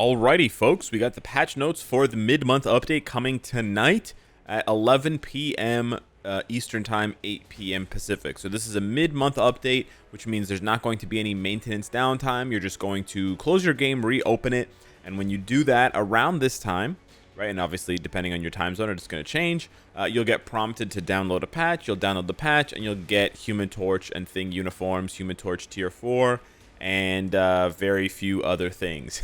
Alrighty, folks, we got the patch notes for the mid-month update coming tonight at 11 p.m. Eastern Time, 8 p.m. Pacific. So this is a mid-month update, which means there's not going to be any maintenance downtime. You're just going to close your game, reopen it, and when you do that around this time, right, and obviously depending on your time zone, it's going to change, you'll get prompted to download a patch. You'll download the patch, and you'll get Human Torch and Thing uniforms, Human Torch Tier 4, and very few other things.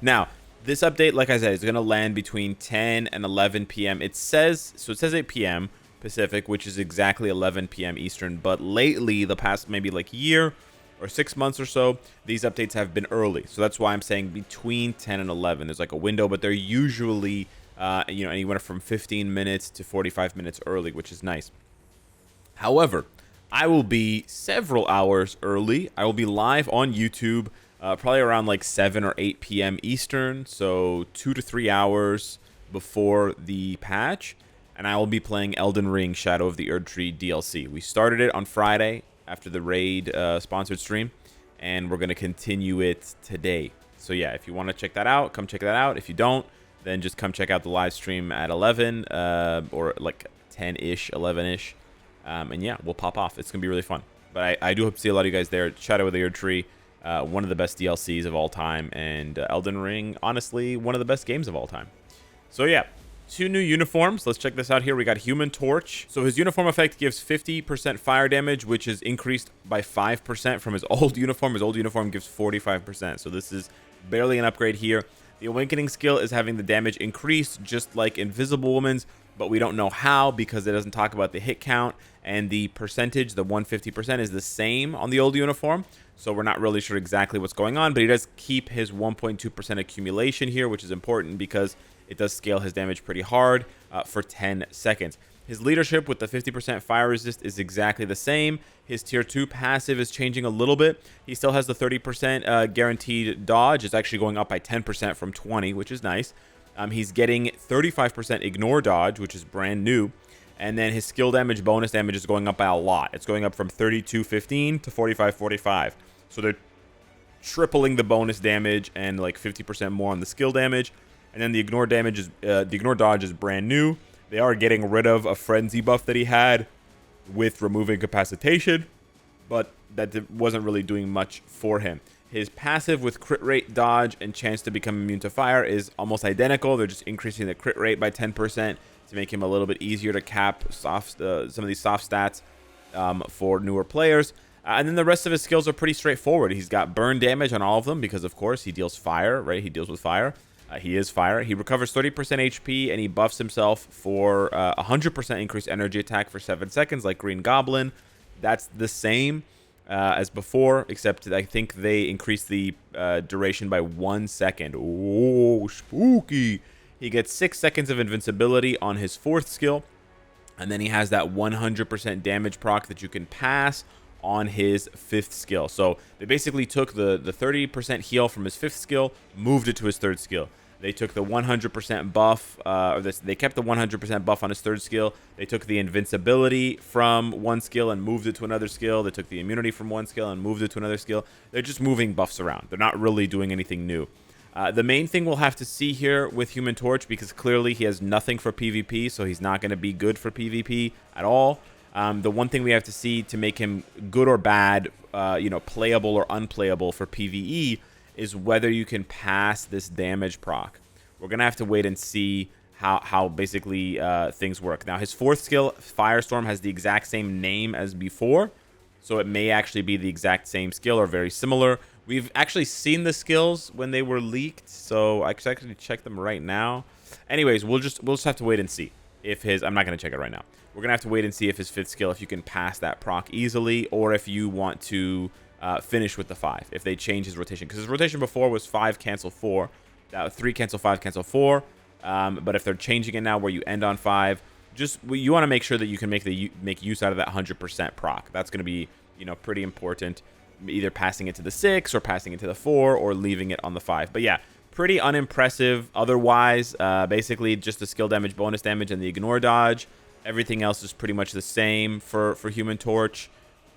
Now, this update, like I said, is going to land between 10 and 11 p.m. It says 8 p.m. Pacific, which is exactly 11 p.m. Eastern. But lately, the past maybe like year or 6 months or so, these updates have been early. So that's why I'm saying between 10 and 11. There's like a window, but they're usually anywhere from 15 minutes to 45 minutes early, which is nice. However, I will be several hours early. I will be live on YouTube. Probably around like 7 or 8 p.m. Eastern, so 2 to 3 hours before the patch, and I will be playing Elden Ring Shadow of the Erdtree DLC. We started it on Friday after the Raid sponsored stream, and we're going to continue it today. So yeah, if you want to check that out, come check that out. If you don't, then just come check out the live stream at 11 or like 10-ish, 11-ish, and yeah, we'll pop off. It's going to be really fun. But I do hope to see a lot of you guys there. Shadow of the Erdtree. One of the best DLCs of all time, and Elden Ring, honestly, one of the best games of all time. So yeah, 2 new uniforms. Let's check this out here. We got Human Torch. So his uniform effect gives 50% fire damage, which is increased by 5% from his old uniform. His old uniform gives 45%. So this is barely an upgrade here. The Awakening skill is having the damage increased, just like Invisible Woman's, but we don't know how because it doesn't talk about the hit count, and the percentage, the 150%, is the same on the old uniform. So we're not really sure exactly what's going on, but he does keep his 1.2% accumulation here, which is important because it does scale his damage pretty hard for 10 seconds. His leadership with the 50% fire resist is exactly the same. His tier 2 passive is changing a little bit. He still has the 30% guaranteed dodge. It's actually going up by 10% from 20, which is nice. He's getting 35% ignore dodge, which is brand new. And then his skill damage, bonus damage is going up by a lot. It's going up from 32.15 to 45.45. So they're tripling the bonus damage and like 50% more on the skill damage. And then the ignore damage is the ignore dodge is brand new. They are getting rid of a frenzy buff that he had with removing capacitation, but that wasn't really doing much for him. His passive with crit rate, dodge, and chance to become immune to fire is almost identical. They're just increasing the crit rate by 10% to make him a little bit easier to cap some of these soft stats for newer players. And then the rest of his skills are pretty straightforward. He's got burn damage on all of them because, of course, he deals fire, right? He deals with fire. He is fire. He recovers 30% HP, and he buffs himself for 100% increased energy attack for 7 seconds, like Green Goblin. That's the same as before, except I think they increased the duration by 1 second. Oh, spooky. He gets 6 seconds of invincibility on his 4th skill, and then he has that 100% damage proc that you can pass on his 5th skill. So they basically took the 30% heal from his 5th skill, moved it to his 3rd skill. They took the 100% buff, they kept the 100% buff on his 3rd skill. They took the invincibility from one skill and moved it to another skill. They took the immunity from one skill and moved it to another skill. They're just moving buffs around. They're not really doing anything new. The main thing we'll have to see here with Human Torch, because clearly he has nothing for PvP, so he's not going to be good for PvP at all. The one thing we have to see to make him good or bad, playable or unplayable for PvE, is whether you can pass this damage proc. We're going to have to wait and see how basically things work. Now, his 4th skill, Firestorm, has the exact same name as before, so it may actually be the exact same skill or very similar. We've actually seen the skills when they were leaked, so I can actually check them right now. Anyways, we'll just have to wait and see if his... I'm not going to check it right now. We're going to have to wait and see if his 5th skill, if you can pass that proc easily, or if you want to finish with the 5, if they change his rotation. Because his rotation before was 5, cancel 4. 3, cancel 5, cancel 4. But if they're changing it now where you end on 5, you want to make sure that you can make use out of that 100% proc. That's going to be, pretty important. Either passing it to the 6 or passing it to the 4 or leaving it on the 5. But yeah, pretty unimpressive otherwise. Basically just the skill damage, bonus damage, and the ignore dodge. Everything else is pretty much the same for Human Torch.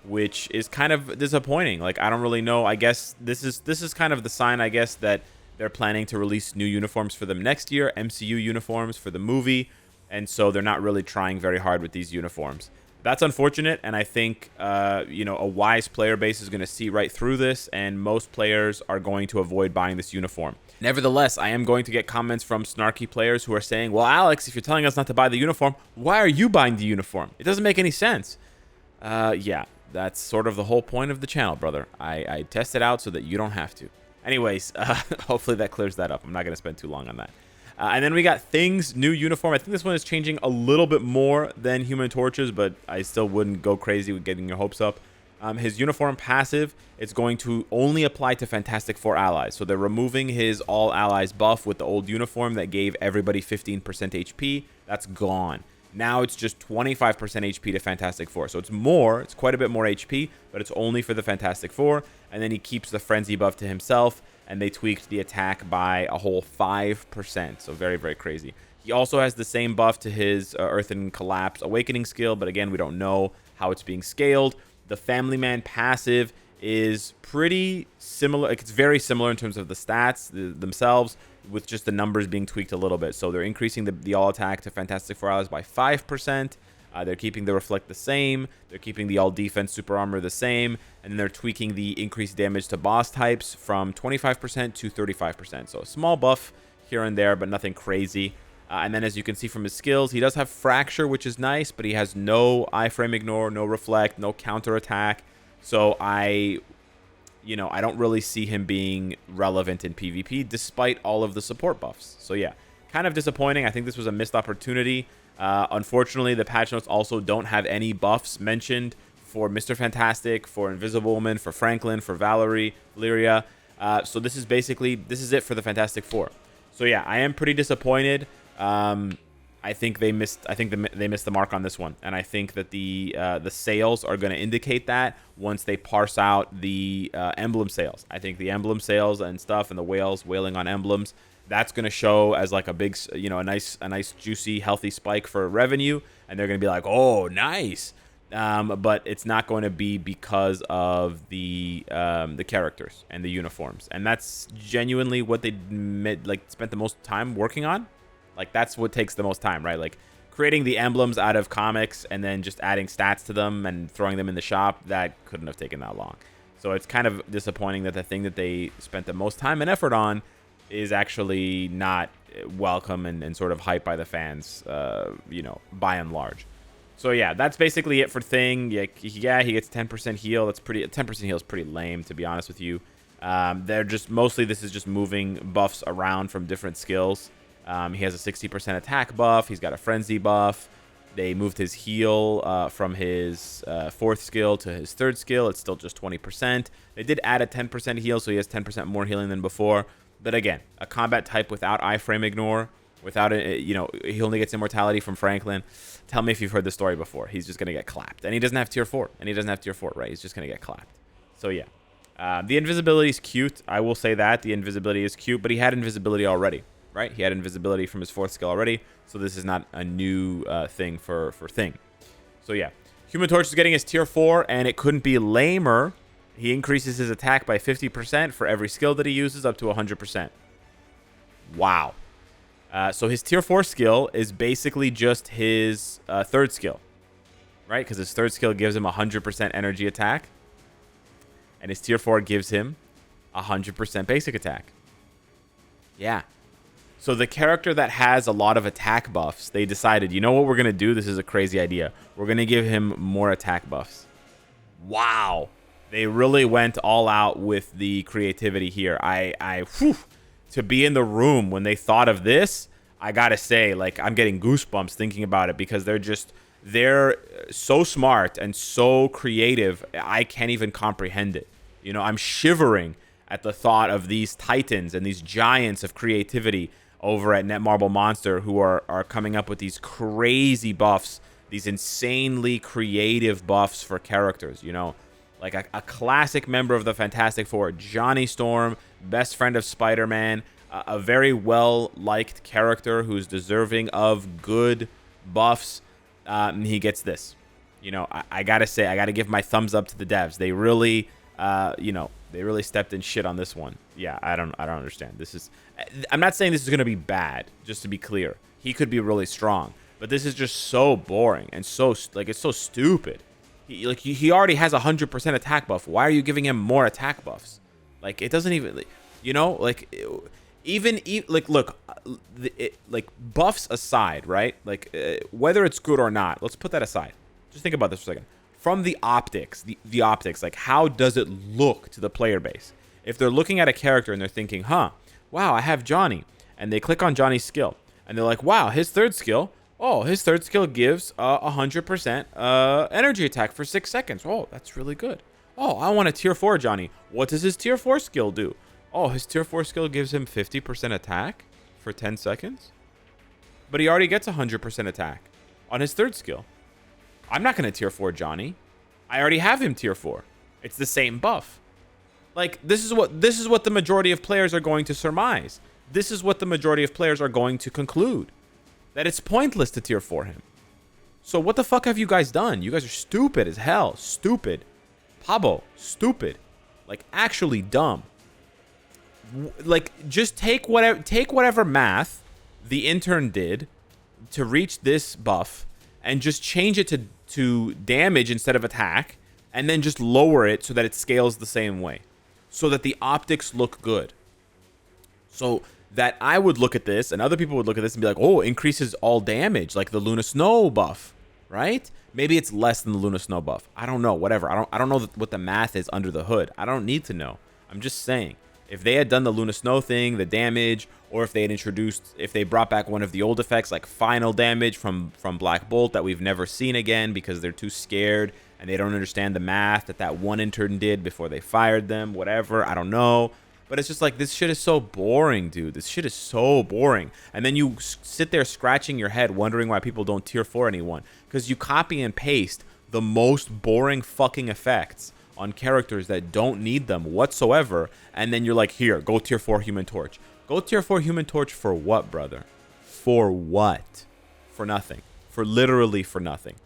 which is kind of disappointing. Like, I don't really know. I guess this is kind of the sign, I guess, that They're planning to release new uniforms for them next year, MCU uniforms for the movie, and so they're not really trying very hard with these uniforms. That's unfortunate, and I think a wise player base is going to see right through this, and most players are going to avoid buying this uniform. Nevertheless, I am going to get comments from snarky players who are saying, well, Alex, if you're telling us not to buy the uniform, why are you buying the uniform? It doesn't make any sense. Yeah, that's sort of the whole point of the channel, brother. I test it out so that you don't have to. Anyways, hopefully that clears that up. I'm not going to spend too long on that. And then we got Thing's new uniform. I think this one is changing a little bit more than Human Torch's, but I still wouldn't go crazy with getting your hopes up. His uniform passive, it's going to only apply to Fantastic Four allies. So they're removing his all allies buff with the old uniform that gave everybody 15% HP. That's gone. Now it's just 25% HP to Fantastic Four. So it's more, it's quite a bit more HP, but it's only for the Fantastic Four. And then he keeps the Frenzy buff to himself, and they tweaked the attack by a whole 5%. So very, very crazy. He also has the same buff to his Earth and Collapse Awakening skill, but again, we don't know how it's being scaled. The Family Man passive is pretty similar. It's very similar in terms of the stats themselves, with just the numbers being tweaked a little bit. So they're increasing the all attack to Fantastic Four allies by 5%. They're keeping the Reflect the same. They're keeping the all defense super armor the same. And then they're tweaking the increased damage to boss types from 25% to 35%. So a small buff here and there, but nothing crazy. And then as you can see from his skills, he does have Fracture, which is nice, but he has no iframe ignore, no reflect, no counter attack. So I don't really see him being relevant in PvP despite all of the support buffs. So yeah, kind of disappointing. I think this was a missed opportunity. Unfortunately, the patch notes also don't have any buffs mentioned for Mr. Fantastic, for Invisible Woman, for Franklin, for Valeria. So this is it for the Fantastic Four. So yeah, I am pretty disappointed. I think they missed the mark on this one, and I think that the sales are going to indicate that once they parse out the emblem sales. I think the emblem sales and stuff, and the wailing on emblems, that's going to show as like a big, a nice juicy healthy spike for revenue, and they're going to be like, oh, nice. But it's not going to be because of the characters and the uniforms, and that's genuinely what they spent the most time working on. Like, that's what takes the most time, right? Like, creating the emblems out of comics and then just adding stats to them and throwing them in the shop, that couldn't have taken that long. So it's kind of disappointing that the thing that they spent the most time and effort on is actually not welcome and sort of hyped by the fans, by and large. So yeah, that's basically it for Thing. Yeah, he gets 10% heal. That's pretty. 10% heal is pretty lame, to be honest with you. They're just this is just moving buffs around from different skills. He has a 60% attack buff. He's got a frenzy buff. They moved his heal from his 4th skill to his 3rd skill. It's still just 20%. They did add a 10% heal, so he has 10% more healing than before. But again, a combat type without iframe ignore, without it, he only gets immortality from Franklin. Tell me if you've heard this story before. He's just gonna get clapped, and he doesn't have tier 4, right? He's just gonna get clapped. So yeah, the invisibility is cute. I will say that the invisibility is cute, but he had invisibility already. Right? He had invisibility from his 4th skill already, so this is not a new thing for Thing. So yeah, Human Torch is getting his tier 4, and it couldn't be lamer. He increases his attack by 50% for every skill that he uses, up to 100%. Wow. So his tier 4 skill is basically just his 3rd skill, right? Because his 3rd skill gives him 100% energy attack, and his tier 4 gives him 100% basic attack. Yeah. So the character that has a lot of attack buffs, they decided, you know what we're going to do? This is a crazy idea. We're going to give him more attack buffs. Wow. They really went all out with the creativity here. To be in the room when they thought of this, I got to say, like, I'm getting goosebumps thinking about it, because they're so smart and so creative. I can't even comprehend it. I'm shivering at the thought of these titans and these giants of creativity over at Netmarble Monster, who are coming up with these crazy buffs, these insanely creative buffs for characters, like a classic member of the Fantastic Four, Johnny Storm, best friend of Spider-Man, a very well-liked character who's deserving of good buffs. He gets this. I gotta say, I gotta give my thumbs up to the devs. They really, They really stepped in shit on this one. Yeah, I don't understand. I'm not saying this is gonna be bad. Just to be clear, he could be really strong, but this is just so boring and so like it's so stupid. He already has 100% attack buff. Why are you giving him more attack buffs? Like it doesn't even, you know, like even like look, like buffs aside, right? Like whether it's good or not, let's put that aside. Just think about this for a second. From the optics, the optics, like how does it look to the player base? If they're looking at a character and they're thinking, huh, wow, I have Johnny, and they click on Johnny's skill, and they're like, wow, his third skill. Oh, his third skill gives 100% energy attack for 6 seconds. Oh, that's really good. Oh, I want a tier 4 Johnny. What does his tier 4 skill do? Oh, his tier 4 skill gives him 50% attack for 10 seconds. But he already gets 100% attack on his third skill. I'm not going to tier 4 Johnny. I already have him tier 4. It's the same buff. Like, this is what the majority of players are going to surmise. This is what the majority of players are going to conclude. That it's pointless to tier 4 him. So what the fuck have you guys done? You guys are stupid as hell. Stupid. Pabo, stupid. Like, actually dumb. Like, just take whatever math the intern did to reach this buff and just change it to damage instead of attack, and then just lower it so that it scales the same way, so that the optics look good. So that I would look at this and other people would look at this and be like, oh, increases all damage, like the Luna Snow buff, right? Maybe it's less than the Luna Snow buff. I don't know, whatever. I don't know what the math is under the hood. I don't need to know. I'm just saying, if they had done the Luna Snow thing, the damage, or if they brought back one of the old effects like final damage from Black Bolt that we've never seen again because they're too scared and they don't understand the math that one intern did before they fired them, whatever, I don't know. But it's just like, this shit is so boring, dude. This shit is so boring. And then you sit there scratching your head wondering why people don't tier 4 anyone. Because you copy and paste the most boring fucking effects on characters that don't need them whatsoever. And then you're like, here, go tier 4 Human Torch. Go tier 4 Human Torch for what, brother? For what? For nothing. For literally for nothing.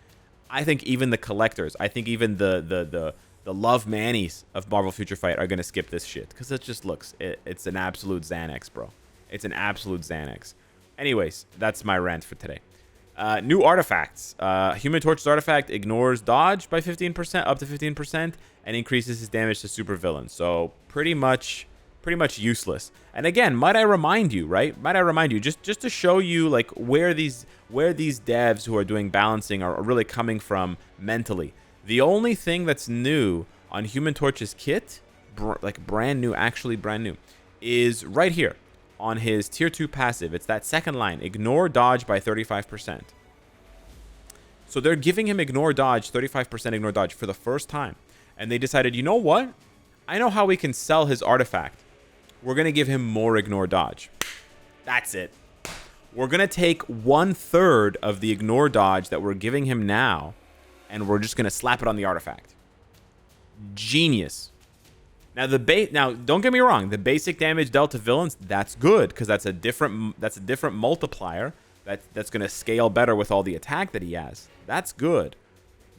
I think even the collectors, I think even the love manies of Marvel Future Fight are going to skip this shit. Because it just looks, it's an absolute Xanax, bro. It's an absolute Xanax. Anyways, that's my rant for today. New artifacts. Human Torch's artifact ignores dodge by 15%, up to 15%, and increases his damage to supervillains. So pretty much useless. And again, might I remind you, right? Might I remind you, just to show you like where these devs who are doing balancing are really coming from mentally. The only thing that's new on Human Torch's kit, like brand new, actually brand new, is right here on his tier 2 passive. It's that second line, ignore dodge by 35%. So they're giving him ignore dodge, 35% ignore dodge for the first time. And they decided, you know what? I know how we can sell his artifact. We're going to give him more ignore dodge. That's it. We're going to take 1/3 of the ignore dodge that we're giving him now, and we're just going to slap it on the artifact. Genius. Now don't get me wrong, the basic damage dealt to villains, that's good because that's a different multiplier that's going to scale better with all the attack that he has. That's good.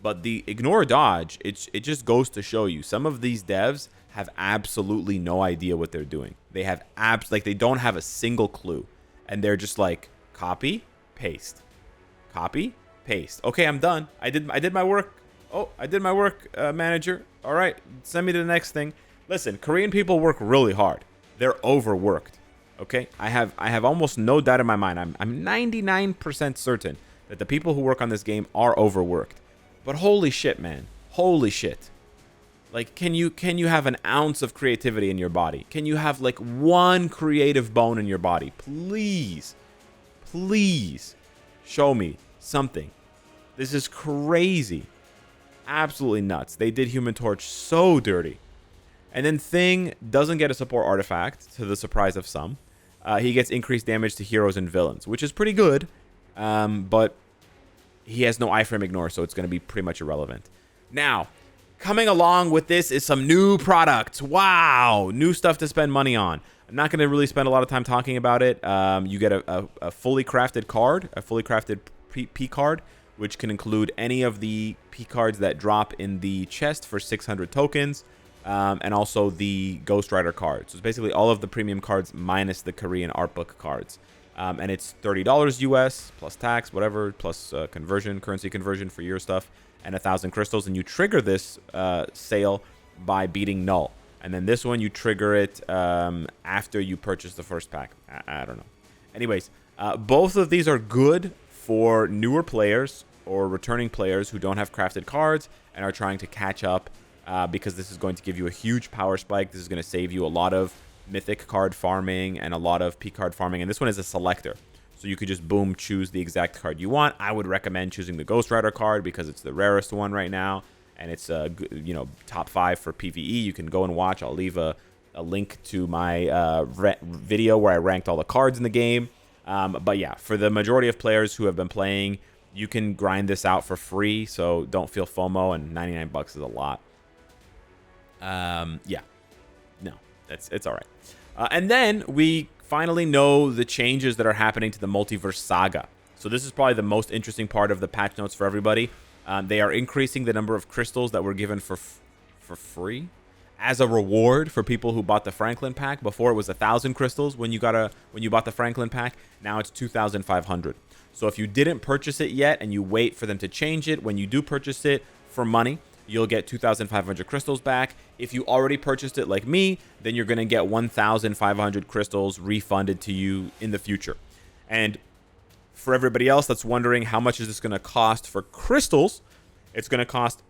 But the ignore dodge, it just goes to show you some of these devs have absolutely no idea what they're doing. They have they don't have a single clue, and they're just like copy, paste. Copy, paste. Okay, I'm done. I did my work. Oh, I did my work, manager. All right, send me to the next thing. Listen, Korean people work really hard. They're overworked. Okay? I have almost no doubt in my mind. I'm 99% certain that the people who work on this game are overworked. But holy shit, man. Holy shit. Like, can you have an ounce of creativity in your body? Can you have like one creative bone in your body? Please. Please show me something. This is crazy. Absolutely nuts. They did Human Torch so dirty. And then Thing doesn't get a support artifact, to the surprise of some. He gets increased damage to heroes and villains, which is pretty good. But he has no iframe ignore, so it's going to be pretty much irrelevant. Now, coming along with this is some new products. Wow! New stuff to spend money on. I'm not going to really spend a lot of time talking about it. You get a fully crafted card, a fully crafted P card, which can include any of the P cards that drop in the chest for 600 tokens. and also the Ghost Rider cards. So it's basically all of the premium cards minus the Korean art book cards. And it's $30 US plus tax, whatever, plus currency conversion for your stuff, and 1,000 crystals. And you trigger this sale by beating Null. And then this one, you trigger it after you purchase the first pack. I don't know. Anyways, both of these are good for newer players or returning players who don't have crafted cards and are trying to catch up, because this is going to give you a huge power spike. This is going to save you a lot of mythic card farming and a lot of P card farming. And this one is a selector. So you could just, boom, choose the exact card you want. I would recommend choosing the Ghost Rider card because it's the rarest one right now. And it's, top 5 for PvE. You can go and watch. I'll leave a link to my video where I ranked all the cards in the game. But yeah, for the majority of players who have been playing, you can grind this out for free. So don't feel FOMO, and 99 bucks is a lot. Yeah. No, it's all right. And then we finally know the changes that are happening to the Multiverse Saga. So this is probably the most interesting part of the patch notes for everybody. They are increasing the number of crystals that were given for free as a reward for people who bought the Franklin pack. Before it was 1,000 crystals when you bought the Franklin pack. Now it's 2,500. So if you didn't purchase it yet and you wait for them to change it, when you do purchase it for money, you'll get 2,500 crystals back. If you already purchased it like me, then you're going to get 1,500 crystals refunded to you in the future. And for everybody else that's wondering how much is this going to cost for crystals, it's going to cost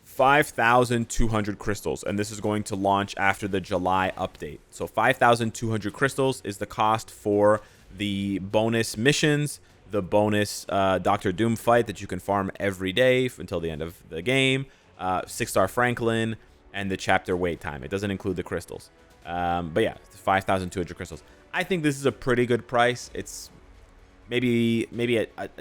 5,200 crystals, and this is going to launch after the July update. So 5,200 crystals is the cost for the bonus missions, the bonus Doctor Doom fight that you can farm every day until the end of the game, 6-star Franklin, and the chapter wait time. It doesn't include the crystals. But yeah, 5,200 crystals. I think this is a pretty good price. It's maybe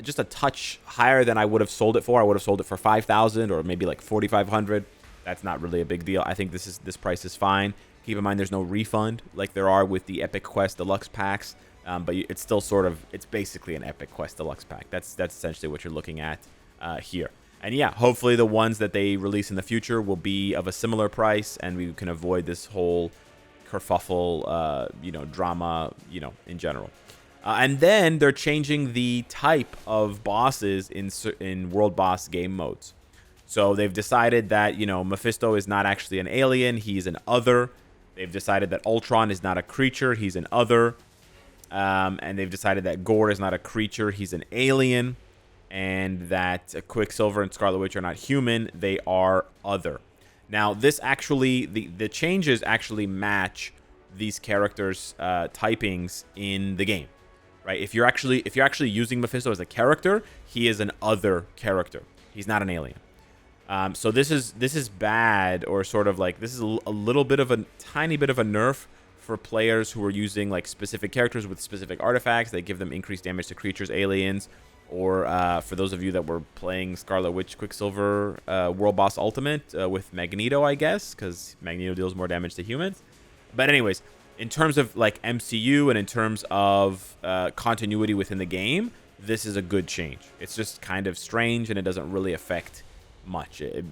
just a touch higher than I would have sold it for. I would have sold it for 5,000 or maybe like 4,500. That's not really a big deal. I think this price is fine. Keep in mind there's no refund like there are with the Epic Quest Deluxe packs. But it's still it's basically an Epic Quest Deluxe pack. That's essentially what you're looking at here. And yeah, hopefully the ones that they release in the future will be of a similar price, and we can avoid this whole kerfuffle, drama, in general. And then they're changing the type of bosses in World Boss game modes. So they've decided that, Mephisto is not actually an alien. He's an other. They've decided that Ultron is not a creature. He's an other. And they've decided that Gore is not a creature. He's an alien. And that Quicksilver and Scarlet Witch are not human. They are other. Now, this actually, the changes actually match these characters' typings in the game. Right? If you're actually using Mephisto as a character, he is an other character. He's not an alien. So this is bad, or sort of like, this is a little bit of a tiny bit of a nerf for players who are using like specific characters with specific artifacts. They give them increased damage to creatures, aliens, or for those of you that were playing Scarlet Witch Quicksilver World Boss Ultimate with Magneto, I guess, because Magneto deals more damage to humans. But anyways, in terms of like MCU and in terms of continuity within the game, this is a good change. It's just kind of strange, and it doesn't really affect much. It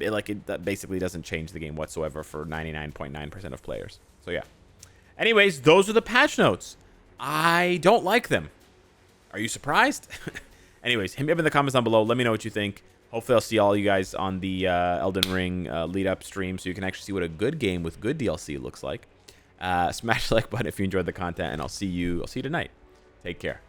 basically doesn't change the game whatsoever for 99.9% of players. So yeah. Anyways, those are the patch notes. I don't like them. Are you surprised? Anyways, hit me up in the comments down below. Let me know what you think. Hopefully I'll see all you guys on the Elden Ring lead-up stream, so you can actually see what a good game with good DLC looks like. Smash the like button if you enjoyed the content, and I'll see you tonight. Take care.